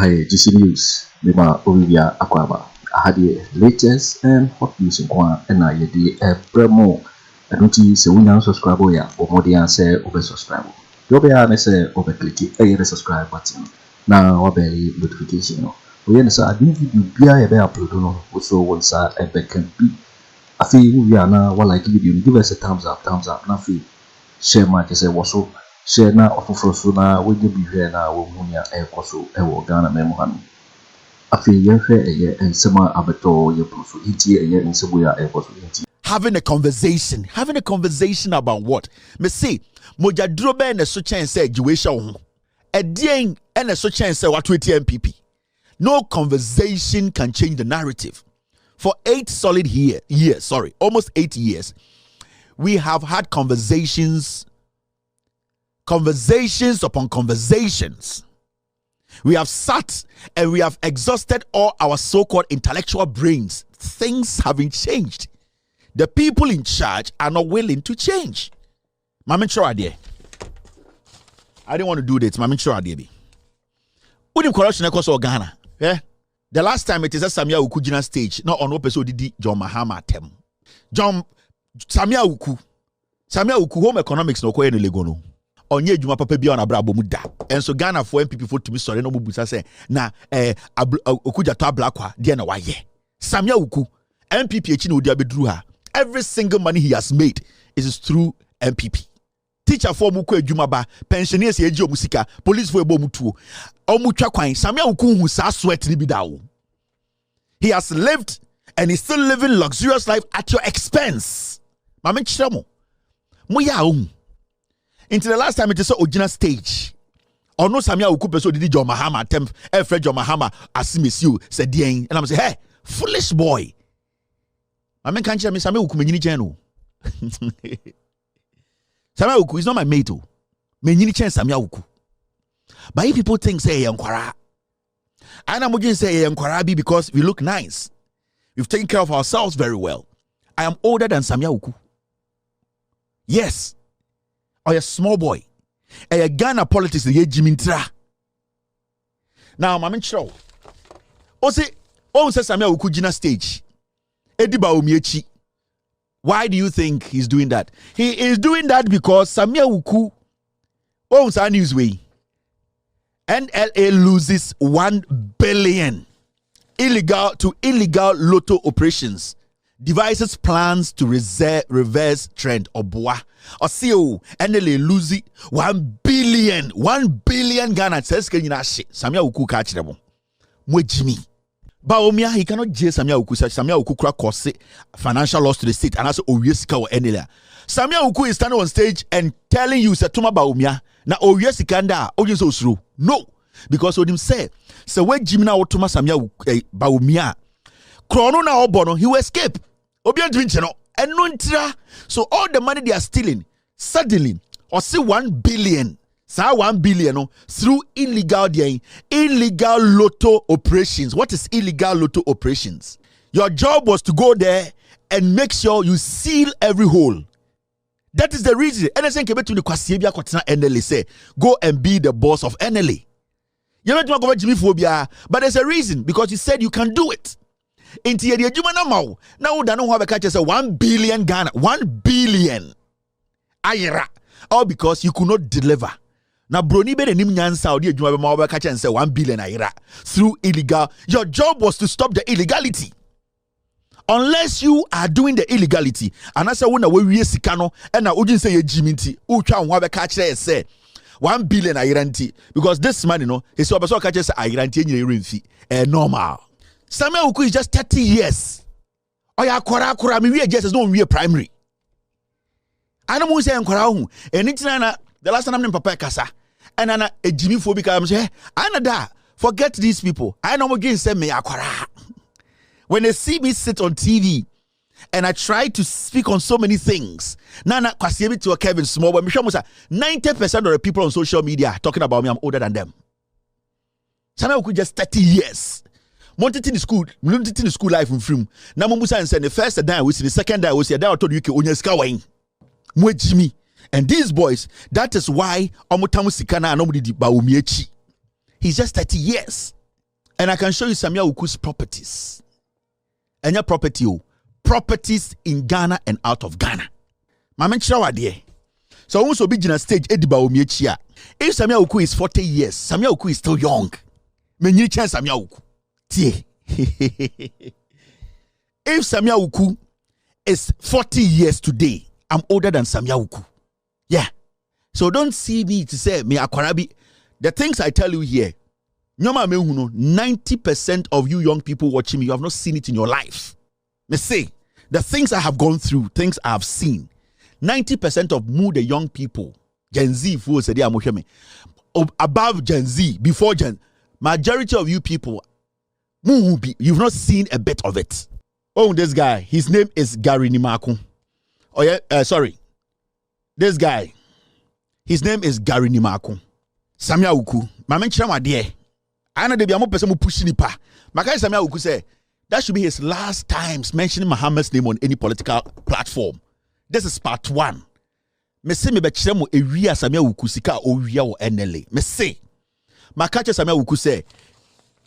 IGC News, Lima Bawumia Akwaba. I had the latest and hot news in Kwan, and I did a promo. I don't see se we now subscribe ya, or more than say over subscribe. You be honest, over click the subscribe button. Now, obey notification. We understand I need video be a upload no, also one side a back can be. I feel we are now what like video, give us a thumbs up, nothing. Share my say what's up. Share na ofoforo na we dey be here na wo munya ekoso ewo Ghana memohanu Afriyie hwe ensema abeto ye proso iti ensebo ya ekoso iti having a conversation about what me say mojaduro be na so chen say jiwesha ho edien na so chen say what NPP. No conversation can change the narrative. For 8 solid years, almost 8 years, we have had conversations upon conversations. We have sat and we have exhausted all our so-called intellectual brains. Things haven't changed. The people in charge are not willing to change. Mama sure idea. I didn't want to do this. Mama sure idea be. Udim corruption across Ghana. Yeah. The last time it is a Sammy Awuku stage, not on episode did John Mahama tem. Sammy Awuku home economics no ko ene legono. Onye adwuma papa bia na brabo mu da enso Ghana for NPP for tumi sore no bubusa say na okuja to ablakwa de na waye Sammy Awuku NPP echi na odi abeduru ha. Every single money he has made is through NPP. Teacher for mu ko adwuma ba, pensioners ye gi omusika, police for ebo mutuo omu twa kwan. Sammy Awuku hu sa sweat ni bi da wo. He has lived and he's still living luxurious life at your expense. Mama chiramo mo ya o. Until the last time it is so original stage. Or no Sammy Awuku person did John Mahama attempt Fred John Mahama asimesiu said dien and I'm say hey foolish boy. I mean can't you Sammy Awuku menyini chen Sammy Awuku is not my mate o. Menyini chen Sammy Awuku. But if people think say yankwara. And I'm going to say yankwara be because we look nice. We've taken care of ourselves very well. I am older than Sammy Awuku. Yes. Or a small boy. A Ghana politics ye jimintra. Now, Mama Chro. Say Sammy Awuku jina stage. Edi Bawumia. Why do you think he's doing that? He is doing that because Sammy Awuku owns our newsway. NLA loses 1 billion illegal lotto operations. Devises plans to reverse trend or boa or CO NLA lose 1 billion Ghana says can you not shit Sammy Awuku catch them Jimmy Bawumia he cannot jail Sammy Awuku Sammy Awuku crack cause financial loss to the state and also Oyesika or NLA. Sammy Awuku is standing on stage and telling you Tuma Bawumia na Oyesika nda Ojenso no because what him say when Jimmy na Otuma Sammy Bawumia Krono na obono he will escape. So all the money they are stealing suddenly or see 1 billion 1 billion through illegal lotto operations. What is illegal lotto operations? Your job was to go there and make sure you seal every hole. That is the reason. NSN came to the Kwasiebia Kotana NLA say go and be the boss of NLA. You don't want to go Jimmy phobia, but there's a reason because you said you can do it. Inti ye adwuma na mawo na wo da no ho abeka che say 1 billion Ghana 1 billion ayera all because you could not deliver na broni be nim nyansa odi adwuma be ma wo abeka che say 1 billion ayera through illegal. Your job was to stop the illegality. Unless you are doing the illegality and as we na we wie sika no e na ojin say ye jiminti wo twa ho abeka che say 1 billion ayera nti because this money no he say obeso ka che say ayera nti enyire remfi normal. Sammy Awuku is just 30 years. Oh yeah, kora me we just no we primary. I don't want to say kora hu. Anything na the last time I'm in papa kasa. And ana a Jimmy phobic I'm say anada forget these people. I know again say me akora. When they see me sit on TV and I try to speak on so many things. Nana kwasiebi to Kelvin small but me sure 90% of the people on social media talking about me I'm older than them. Sammy Awuku just 30 years. Monted in the school life in film. Now Musa and said the first day we see the second day we see that I told you Onyeska wine. Jimmy. And these boys, that is why Omotamu Sikana and nobody Bawumia. He's just 30 years. And I can show you Sammy Awuku's properties. And your properties in Ghana and out of Ghana. Mama Chawade. So also be in a stage Edi Bawumia. If Sammy Awuku is 40 years, Sammy Awuku is still young. Many chance Sammy Awuku. Tie. If Sammy Awuku is 40 years today, I'm older than Sammy Awuku. Yeah. So don't see me to say me akwarabi. The things I tell you here, 90% of you young people watching me, you have not seen it in your life. Me say, the things I have gone through, things I have seen, 90% of the young people, Gen Z, above Gen Z, before Gen, majority of you people, you've not seen a bit of it. Oh, this guy, his name is Garry Nimako. Oh yeah, sorry. This guy, his name is Garry Nimako. Sammy Awuku. Mama Chama dear. I know the person who push nipa. Makai Sammy Awuku say that should be his last times mentioning Muhammad's name on any political platform. This is part 1. Me say me be chiremo ewia Sammy Awuku sika owia wo NLA. Me say Makache Sammy Awuku say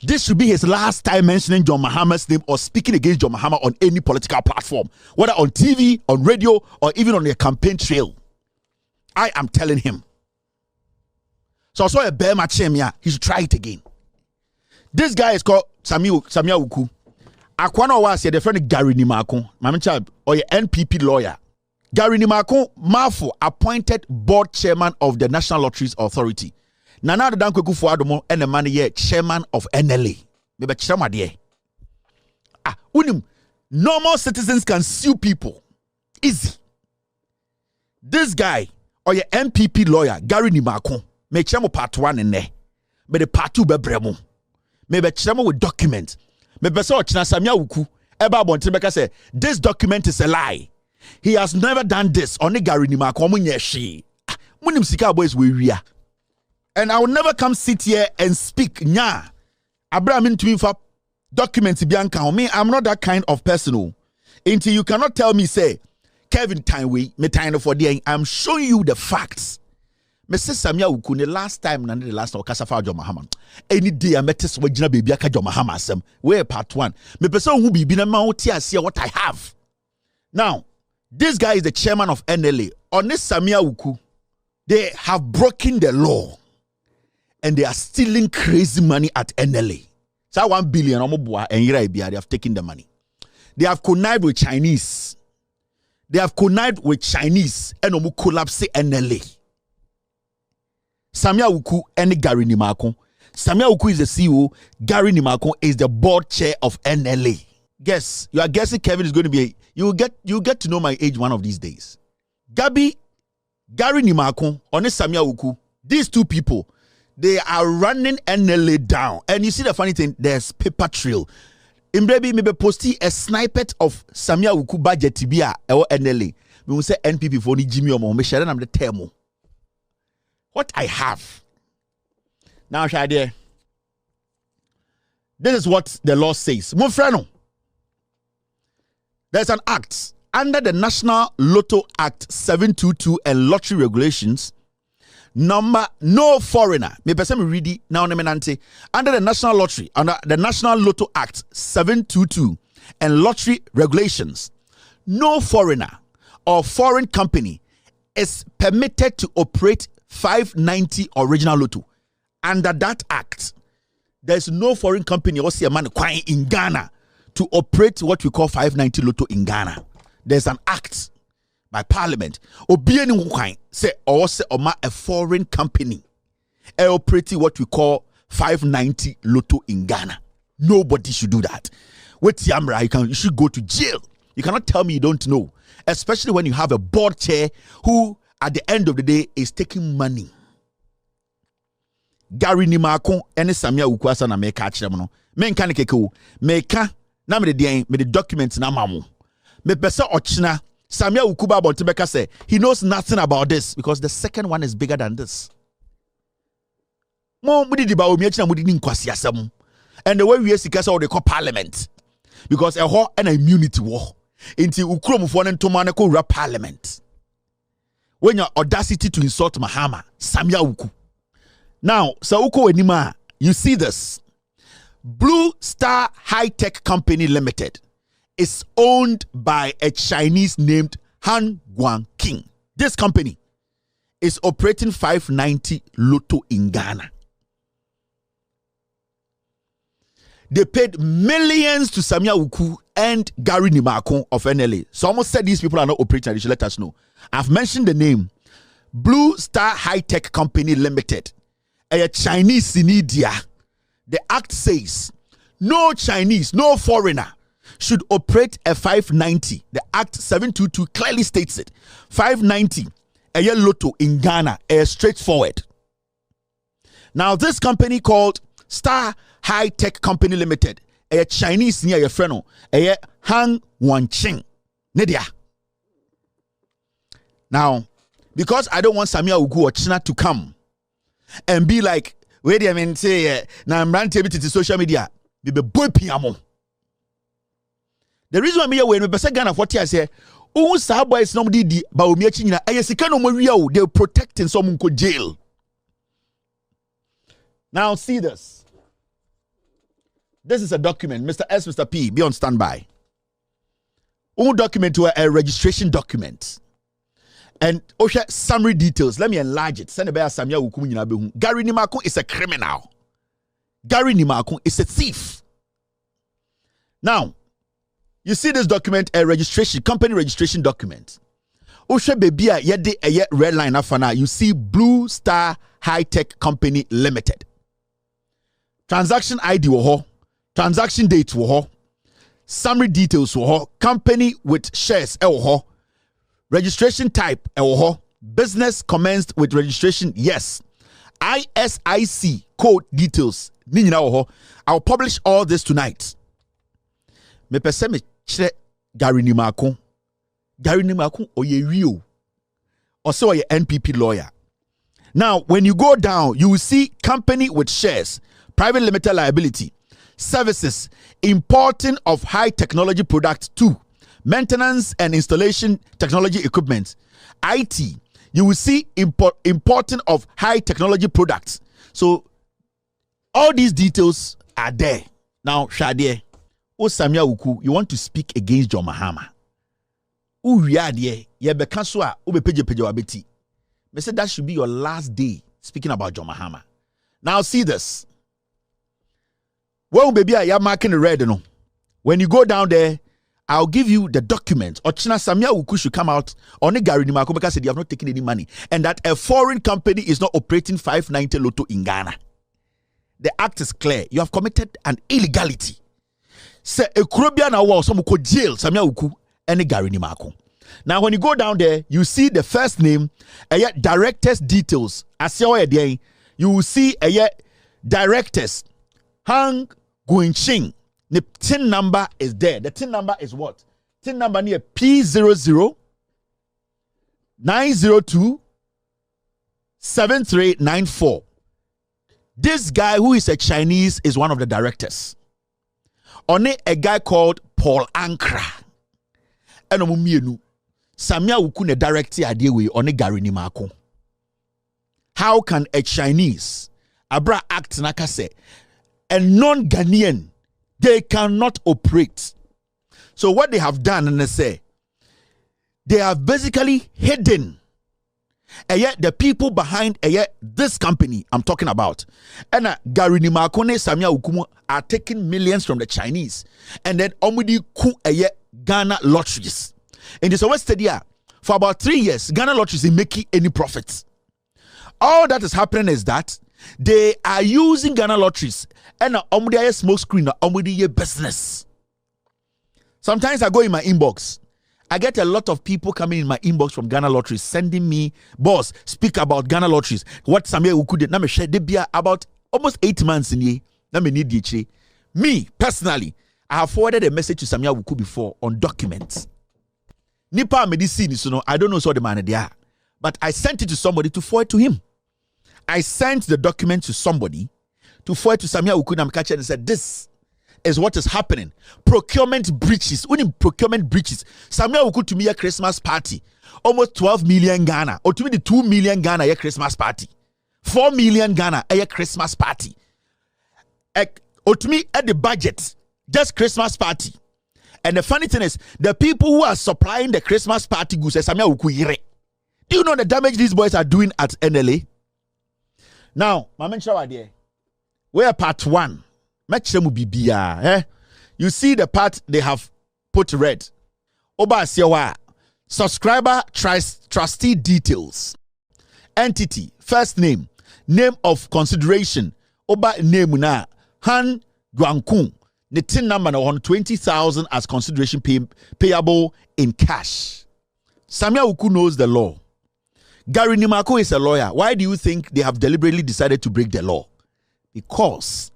this should be his last time mentioning John Muhammad's name or speaking against John Muhammad on any political platform, whether on TV, on radio, or even on the campaign trail. I am telling him. So I saw a bear match him here. He should try it again. This guy is called Sammy Awuku. Akwano was here, the friend Garry Nimako. My child, or your NPP lawyer. Garry Nimako, Mafo, appointed board chairman of the National Lotteries Authority. Nana the Kweku Addo and the man here, chairman of NLA. Maybe chairman there. Normal citizens can sue people. Easy. This guy, or your NPP lawyer, Garry Nimako, may chamo part 1 in there. But the part 2 be bremo. Maybe chamo with documents. Maybe so china Sammy Awuku. Eba Bontebeka say this document is a lie. He has never done this. Only Garry Nimako munyeshi. Munim sika boys we. And I will never come sit here and speak. Nya. Abraham to me for documents bianca. Me, I'm not that kind of person. Until you cannot tell me, say, Kelvin time we me time for the I'm showing you the facts. Mrs. Sammy Awuku, the last time and the last time Kasafa John Muhammad. Any day I met this Wajina baby John Muhammad sem. Where part 1. Me person who be been a see what I have. Now, this guy is the chairman of NLA. On this Sammy Awuku, they have broken the law. And they are stealing crazy money at NLA. So 1 billion and they have taken the money. They have connived with Chinese. They have connived with Chinese and collapse NLA. Sammy Awuku and Garry Nimako. Sammy Awuku is the CEO. Garry Nimako is the board chair of NLA. Guess you are guessing Kevin is going to be. You will get to know my age one of these days. Garry Nimako and Sammy Awuku. These two people. They are running NLA down. And you see the funny thing, there's paper trail. Maybe posting a snippet of Sammy Awuku budget tibia or NLA. We will say NPP for Jimmy or me share them the term. What I have. Now, Shade. This is what the law says. Monfrano. There's an act under the National Lotto Act 722 and lottery regulations. Number no foreigner. Me person me read it now. Under the National Lottery, under the National Lotto Act 722 and lottery regulations, no foreigner or foreign company is permitted to operate 590 original lotto. Under that act, there's no foreign company or see a man in Ghana to operate what we call 590 lotto in Ghana. There's an act by Parliament. Obieni say or say a foreign company operating what we call 590 lotto in Ghana. Nobody should do that. With Yamra, you should go to jail. You cannot tell me you don't know, especially when you have a board chair who, at the end of the day, is taking money. Garry Nimako and Sammy Awuku asa na meka achire no. Me nka ne keke meka na me the documents na mamu. Me pesa ochina Sammy Awuku ba Bontebeka say he knows nothing about this because the second one is bigger than this. Mo mudi di Bawumia china mudi ni nkwasi asem. And the way we see what they call Parliament, because a whole an immunity war into Ukromufo and Tomanako rap Parliament. When your audacity to insult Mahama, Sammy Awuku. Now, Sauko Enima, you see this. Blue Star High Tech Company Limited is owned by a Chinese named Han Guangqing. This company is operating 590 Lotto in Ghana. They paid millions to Sammy Awuku and Garry Nimako of NLA. So almost said these people are not operating. They should let us know. I've mentioned the name. Blue Star High Tech Company Limited. A Chinese in India. The act says no Chinese, no foreigner should operate a 590. The Act 722 clearly states it. 590, a lotto in Ghana, straightforward. Now, this company called Star High Tech Company Limited, a Chinese near your friend, a Han Guangqing. Nedia. Now, because I don't want Sammy Awuku or China to come and be like, wait a minute, say, now I'm running to social media, be boy piamo. The reason why me when we person Ghana 40 I say, oh, Sahaba is nobody di Bawumia China. They're protecting someone go jail. Now see this. This is a document. Mr. S, Mr. P, be on standby. Document to a registration document. And summary details. Let me enlarge it. Send a Sammy Awuku. Garry Nimako is a criminal. Garry Nimako is a thief. Now, you see this document, a registration, company registration document. Baby, a red line afana. You see Blue Star High Tech Company Limited. Transaction ID woho, transaction date woho, summary details woho, company with shares woho, registration type woho, business commenced with registration yes, ISIC code details. I'll publish all this tonight. Me pese me chre Garry Nimako. Garry Nimako oye rio. Also a NPP lawyer. Now, when you go down, you will see company with shares, private limited liability, services, importing of high technology products too, maintenance and installation technology equipment, IT. You will see importing of high technology products. So all these details are there. Now, Shadie. O Sammy Awuku, you want to speak against John Mahama. O Riadie, ye be kanswa, o be peje wabeti. Me said that should be your last day speaking about John Mahama. Now see this. Well, baby, you're marking the red, no. When you go down there, I'll give you the document. Or China Sammy Awuku should come out on the Garry Nimako because they have not taken any money. And that a foreign company is not operating 590 Lotto in Ghana. The act is clear. You have committed an illegality. Say a Caribbean award, some ko jail, Sammy Awuku, and Garry Nimako. Now, when you go down there, you see the first name, directors details. As you will see directors. Han Guangqing. The TIN number is there. The TIN number is what? TIN number near P00 902 7394. This guy who is a Chinese is one of the directors. On a guy called Paul Ankra. And omumienu Sammy Awuku ne director adewe on a Garry Nimako. How can a Chinese abra act nakase a non-Ghanaian, they cannot operate? So what they have done, and they say, they have basically hidden yet the people behind this company I'm talking about. And Garry Nimako ne Sammy Awuku are taking millions from the Chinese. And then omudi ku Ghana lotteries. And this always steady for about 3 years, Ghana lotteries is making any profits. All that is happening is that they are using Ghana lotteries and omudi smoke screen omudi business. Sometimes I go in my inbox. I get a lot of people coming in my inbox from Ghana lotteries sending me, boss, speak about Ghana lotteries. What Sammy Awuku did. Now me share they about almost 8 months in here. Now me need the me personally, I have forwarded a message to Sammy Awuku before on documents. Nipa medicine, so no, I don't know so the man there, but I sent it to somebody to forward to him. I sent the document to somebody to forward to Sammy Awuku and said, this is what is happening. Procurement breaches. When in procurement breaches, Sammy Awuku to me a Christmas party, almost 12 million Ghana, or to me the 2 million Ghana a Christmas party, 4 million Ghana a Christmas party. Otumi at the budget, just Christmas party. And the funny thing is, the people who are supplying the Christmas party goods, Sammy Awuku yere. Do you know the damage these boys are doing at NLA? Now, Mama Nchawade, where part 1, you see the part they have put red. Oba Siawa, subscriber trustee details, entity, first name, name of consideration, Oba name na Han Guankun. The tin number on 20,000 as consideration payable in cash. Sammy Awuku knows the law. Garry Nimako is a lawyer. Why do you think they have deliberately decided to break the law? Because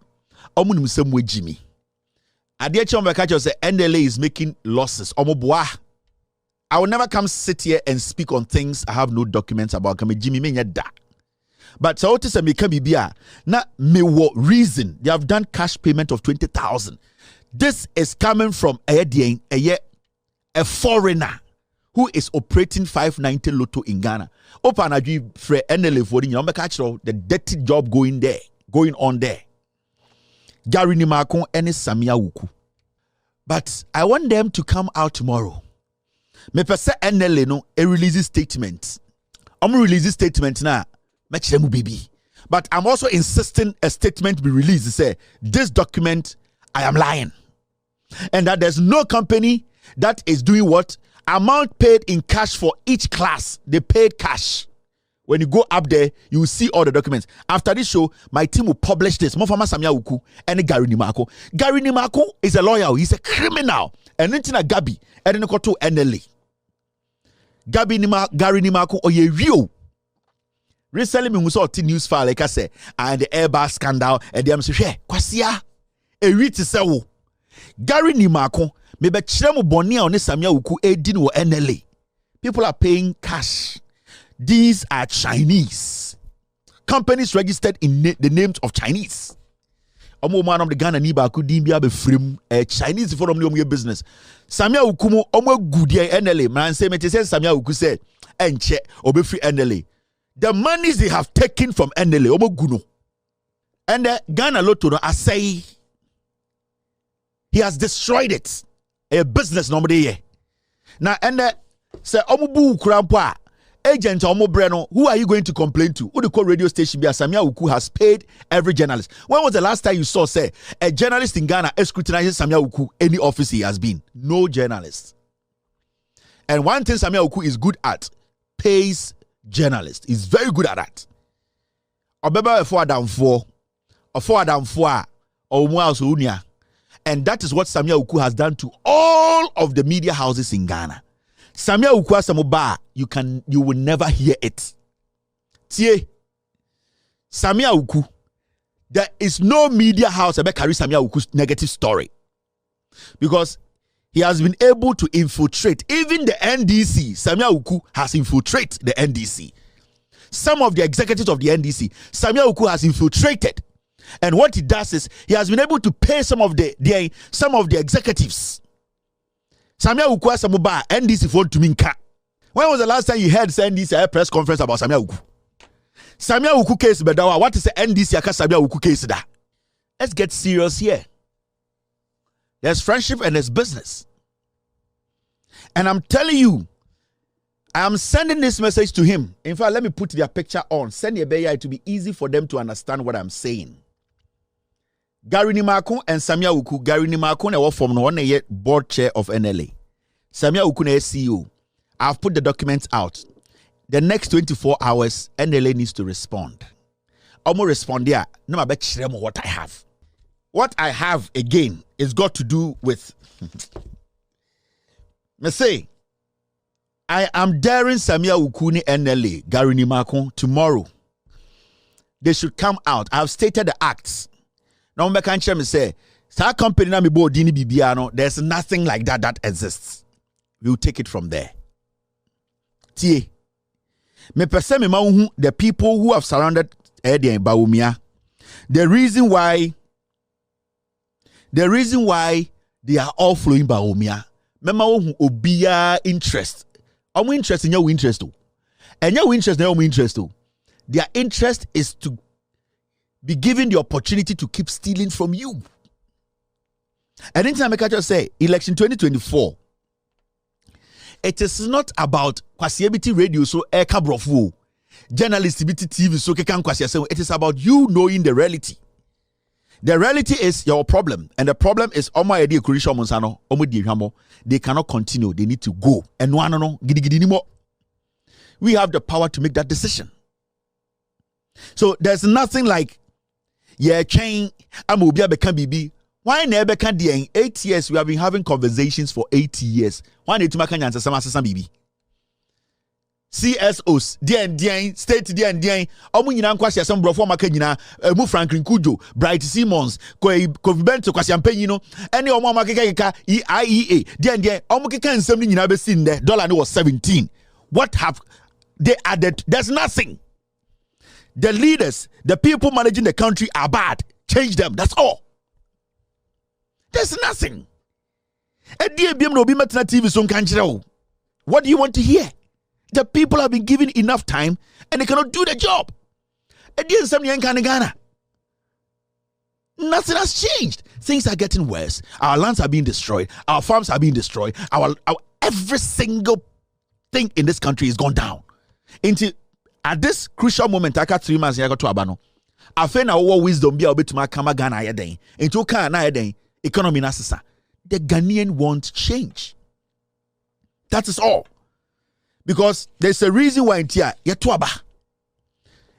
Jimmy. Adiachomakacho say NLA is making losses. I will never come sit here and speak on things I have no documents about. Jimmy da. But so to say me can be na me what reason they have done cash payment of 20,000. This is coming from a foreigner who is operating 590 Lotto in Ghana. Open a for NLA for the dirty job going on there. Garry Nimako and Sammy Awuku. But I want them to come out tomorrow. Me pese NLA no a release statement. Release statement now. But I'm also insisting a statement be released. Say this document, I am lying, and that there's no company that is doing what amount paid in cash for each class. They paid cash. When you go up there, you will see all the documents. After this show, my team will publish this. Mofama Sammy Awuku and Garry Nimako. Garry Nimako is a lawyer. He's a criminal. And then Gabi and then Akoto NLA. Garry Nimako or ye real. Recently, we saw a news file like I say, and the Airbus scandal, and them say, "Hey, kwasia, a reach say wo." Garry Nimako, me be chiremu boni on Sammy Awuku edin wo NLA. People are paying cash. These are Chinese companies registered in the names of Chinese. Omo man of the Ghana ni ba ku din bia be frem Chinese for them business. Sammy Awuku mo omo gudie NLA man say me te say Sammy Awuku say enche obe free NLA. The monies they have taken from NLA, Omoguno, and the Ghana Lotto, I say, he has destroyed it. A business nobody. Now, and say, Omubu Krampa, agent Omobreno, who are you going to complain to? Who the call radio station be? Sammy Awuku has paid every journalist. When was the last time you saw, say, a journalist in Ghana scrutinizing Sammy Awuku, any office he has been? No journalist. And one thing Sammy Awuku is good at, pays journalist. Is very good at that. And that is what Sammy Awuku has done to all of the media houses in Ghana. Sammy Awuku Asamoba, you will never hear it. Tie Sammy Awuku, there is no media house that carry Sammy Awuku's negative story, because he has been able to infiltrate even the NDC. Sammy Awuku has infiltrated the NDC. Some of the executives of the NDC, Sammy Awuku has infiltrated. And what he does is he has been able to pay some of the executives. Sammy Awuku has some NDC phone to Minka. When was the last time you heard NDC a press conference about Sammy Awuku? Sammy Awuku case bedawa. What is the NDC aka Sammy Awuku case da? Let's get serious here. There's friendship and there's business. And I'm telling you, I'm sending this message to him. In fact, let me put their picture on. Send your baby to be easy for them to understand what I'm saying. Garry Nimako and Sammy Awuku. Garry Nimako na from one year board chair of NLA. Sammy Awuku na CEO. I've put the documents out. The next 24 hours, NLA needs to respond. I'm going to respond there. No, I bet you what I have. What I have, again, is got to do with... me say, I am daring Sammy Awuku ni NLA, Garry Nimako, tomorrow. They should come out. I have stated the acts. Now, I can't say, Star company na mi bo dini bibiano. There's nothing like that exists. We'll take it from there. Tie. Me pese me ma the people who have surrounded Eddie and Bawumia. The reason why they are all flowing Bawumia. Mema wo obiya interest. Omo interest in your interest too. And your interest na omo interest too. Their interest is to be given the opportunity to keep stealing from you. And anytime I just say election 2024, it is not about Kwasiebiti radio so Ekabrofo, journalist TV so Kekan Kwasiase. It is about you knowing the reality. The reality is your problem, and the problem is they cannot continue. They need to go. And we have the power to make that decision. So there's nothing like chain Amobia become BB. Why never can the 8 years we have been having conversations for 80 years? Why need to make an answer some BB? CSOs, DN, state DN, Omunyina Kwasi some brofo makanyina, Mu Franklin Kujo, Bright Simmons, Kovibento Kwasiampanyino, any Omama Keka, IEA, DN, Omukeka and something you never seen there, dollar was 17. What have they added? There's nothing. The leaders, the people managing the country are bad. Change them, that's all. There's nothing. What do you want to hear? The people have been given enough time and they cannot do the job. Nothing has changed. Things are getting worse. Our lands are being destroyed. Our farms are being destroyed. Our every single thing in this country is gone down. At this crucial moment, I got 3 months. I got to Abano. I feel now wisdom be able to make Ghana ayeden. Into Ghana ayeden economy nasisa. The Ghanaian won't change. That is all. Because there's a reason why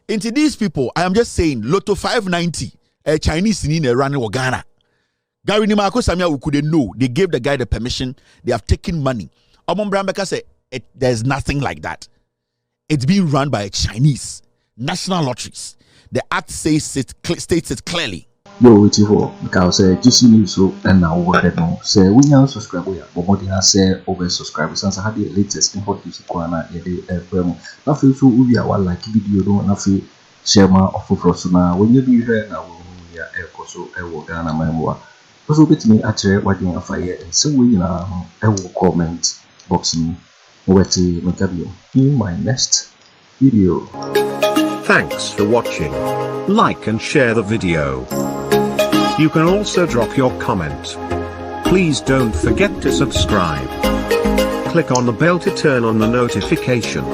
into these people, I am just saying, Lotto 590, a Chinese in running Ghana. Garry Nimako, Sammy Awuku, they know. They gave the guy the permission. They have taken money. Omon Brambeka said, there's nothing like that. It's being run by a Chinese national lotteries. The act states it clearly. Yo, waiting for because GC News and now what I know. Say we now subscribe. But what they say over subscribe. Since I had the latest in hot news, Kwana, now feel so we are one like video. Don't now feel share my offer for so now. When you be here now, we are Akoto, Ghana, my also get me actually what you fire and so we now will comment boxing. In my next video. Thanks for watching. Like and share the video. You can also drop your comment. Please don't forget to subscribe. Click on the bell to turn on the notification.